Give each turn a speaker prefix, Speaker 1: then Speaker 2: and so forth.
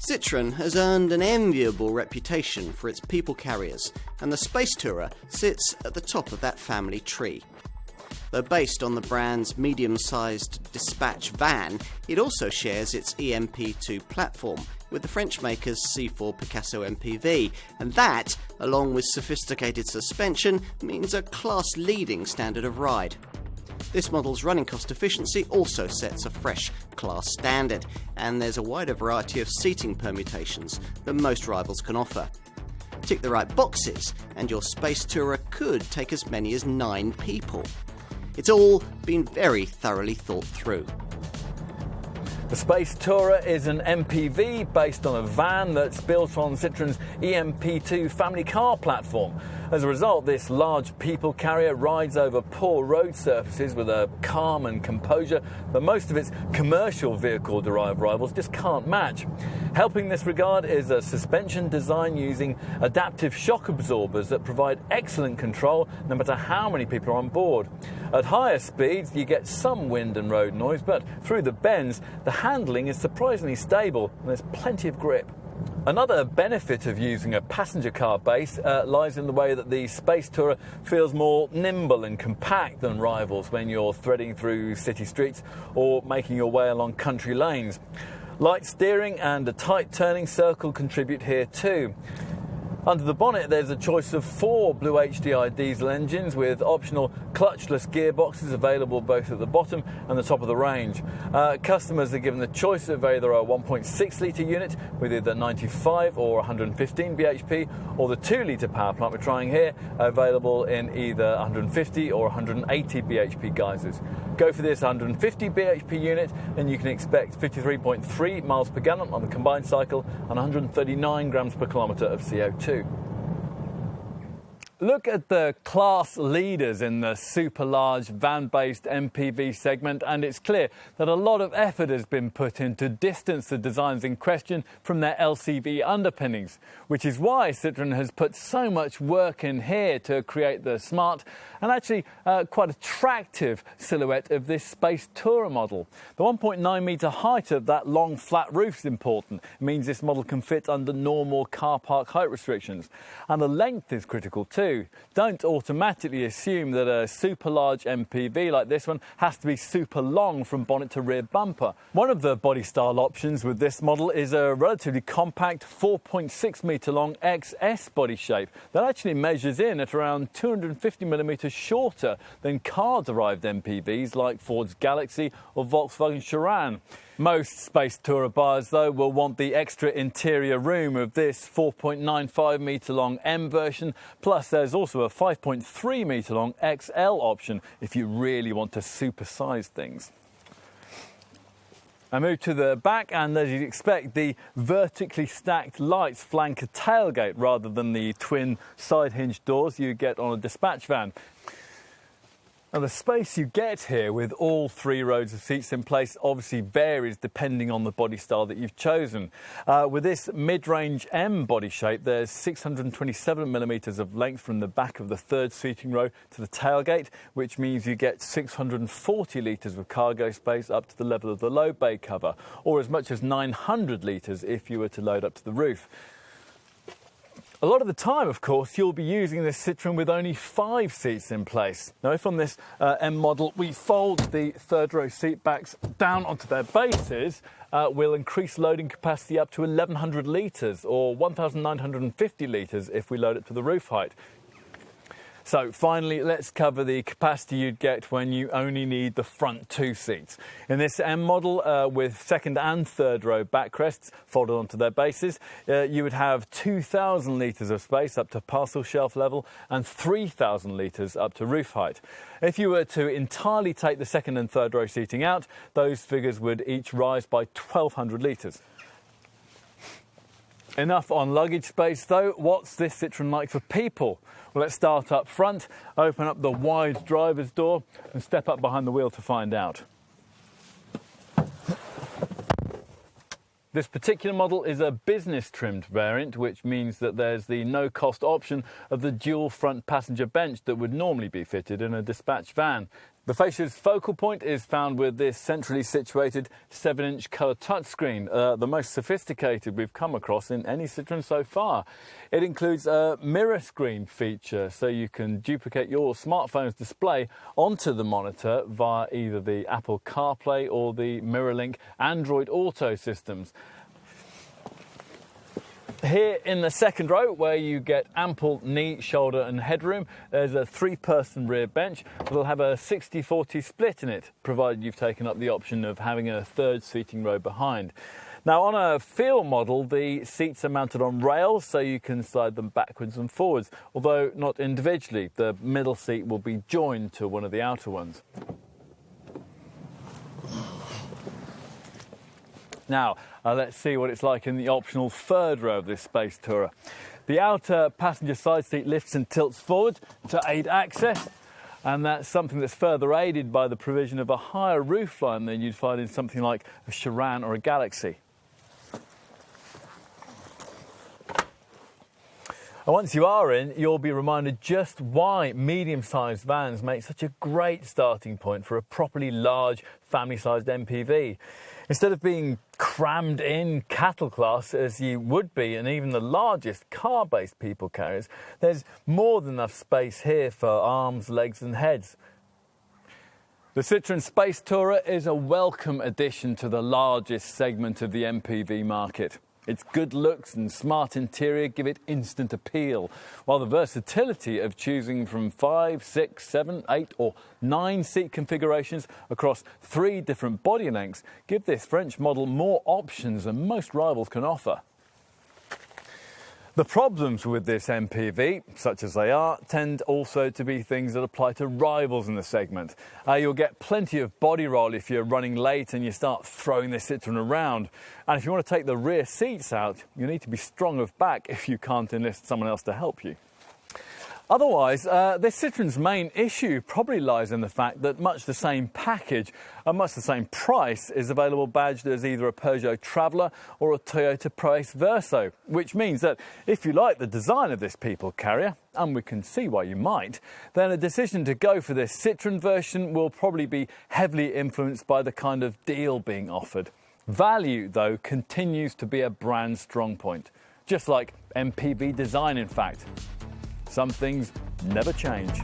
Speaker 1: Citroen has earned an enviable reputation for its people carriers, and the Space Tourer sits at the top of that family tree. Though based on the brand's medium-sized dispatch van, it also shares its EMP2 platform with the French maker's C4 Picasso MPV, and that, along with sophisticated suspension, means a class-leading standard of ride. This model's running cost efficiency also sets a fresh class standard, and there's a wider variety of seating permutations than most rivals can offer. Tick the right boxes, and your Space Tourer could take as many as 9 people. It's all been very thoroughly thought through.
Speaker 2: The Space Tourer is an MPV based on a van that's built on Citroen's EMP2 family car platform. As a result, this large people carrier rides over poor road surfaces with a calm and composure that most of its commercial vehicle-derived rivals just can't match. Helping in this regard is a suspension design using adaptive shock absorbers that provide excellent control no matter how many people are on board. At higher speeds, you get some wind and road noise, but through the bends, the handling is surprisingly stable and there's plenty of grip. Another benefit of using a passenger car base lies in the way that the Space Tourer feels more nimble and compact than rivals when you're threading through city streets or making your way along country lanes. Light steering and a tight turning circle contribute here too. Under the bonnet, there's a choice of 4 Blue HDI diesel engines with optional clutchless gearboxes available both at the bottom and the top of the range. Customers are given the choice of either a 1.6 litre unit with either 95 or 115 bhp, or the 2 litre power plant we're trying here, available in either 150 or 180 bhp guises. Go for this 150 bhp unit and you can expect 53.3 miles per gallon on the combined cycle and 139 grams per kilometre of CO2. Look at the class leaders in the super large van-based MPV segment, and it's clear that a lot of effort has been put in to distance the designs in question from their LCV underpinnings, which is why Citroen has put so much work in here to create the smart and actually quite attractive silhouette of this Space Tourer model. The 1.9 metre height of that long flat roof is important. It means this model can fit under normal car park height restrictions. And the length is critical too. Don't automatically assume that a super large MPV like this one has to be super long from bonnet to rear bumper. One of the body style options with this model is a relatively compact 4.6 metre long XS body shape that actually measures in at around 250mm shorter than car-derived MPVs like Ford's Galaxy or Volkswagen Citroen. Most Space Tourer buyers, though, will want the extra interior room of this 4.95 metre long M version, plus there's also a 5.3 metre long XL option if you really want to supersize things. I move to the back, and as you'd expect, the vertically stacked lights flank a tailgate rather than the twin side hinge doors you get on a dispatch van. Now, the space you get here with all 3 rows of seats in place obviously varies depending on the body style that you've chosen. With this mid-range M body shape, there's 627mm of length from the back of the 3rd seating row to the tailgate, which means you get 640 litres of cargo space up to the level of the low bay cover, or as much as 900 litres if you were to load up to the roof. A lot of the time, of course, you'll be using this Citroen with only 5 seats in place. Now, if on this M model we fold the 3rd row seat backs down onto their bases, we'll increase loading capacity up to 1,100 litres or 1,950 litres if we load it to the roof height. So finally, let's cover the capacity you'd get when you only need the front 2 seats. In this M model, with 2nd and 3rd row backrests folded onto their bases, you would have 2,000 litres of space up to parcel shelf level and 3,000 litres up to roof height. If you were to entirely take the 2nd and 3rd row seating out, those figures would each rise by 1,200 litres. Enough on luggage space though. What's this Citroen like for people? Well, let's start up front, open up the wide driver's door and step up behind the wheel to find out. This particular model is a business trimmed variant, which means that there's the no-cost option of the dual front passenger bench that would normally be fitted in a dispatch van. The fascia's focal point is found with this centrally situated 7-inch colour touchscreen, the most sophisticated we've come across in any Citroen so far. It includes a mirror screen feature, so you can duplicate your smartphone's display onto the monitor via either the Apple CarPlay or the MirrorLink Android Auto systems. Here in the second row, where you get ample knee, shoulder and headroom, there's a 3-person rear bench that'll have a 60-40 split in it, provided you've taken up the option of having a third seating row behind. Now, on a field model, the seats are mounted on rails, so you can slide them backwards and forwards, although not individually. The middle seat will be joined to one of the outer ones. Now, let's see what it's like in the optional third row of this Space Tourer. The outer passenger side seat lifts and tilts forward to aid access, and that's something that's further aided by the provision of a higher roofline than you'd find in something like a Citroen or a Galaxy. And once you are in, you'll be reminded just why medium-sized vans make such a great starting point for a properly large, family-sized MPV. Instead of being crammed in cattle class as you would be in even the largest car-based people carriers, there's more than enough space here for arms, legs and heads. The Citroen Space Tourer is a welcome addition to the largest segment of the MPV market. Its good looks and smart interior give it instant appeal, while the versatility of choosing from 5, 6, 7, 8 or 9 seat configurations across 3 different body lengths give this French model more options than most rivals can offer. The problems with this MPV, such as they are, tend also to be things that apply to rivals in the segment. You'll get plenty of body roll if you're running late and you start throwing the Citroen around. And if you want to take the rear seats out, you need to be strong of back if you can't enlist someone else to help you. Otherwise, this Citroen's main issue probably lies in the fact that much the same package and much the same price is available badged as either a Peugeot Traveller or a Toyota Proace Verso, which means that if you like the design of this people carrier, and we can see why you might, then a decision to go for this Citroen version will probably be heavily influenced by the kind of deal being offered. Value, though, continues to be a brand strong point, just like MPV design, in fact. Some things never change.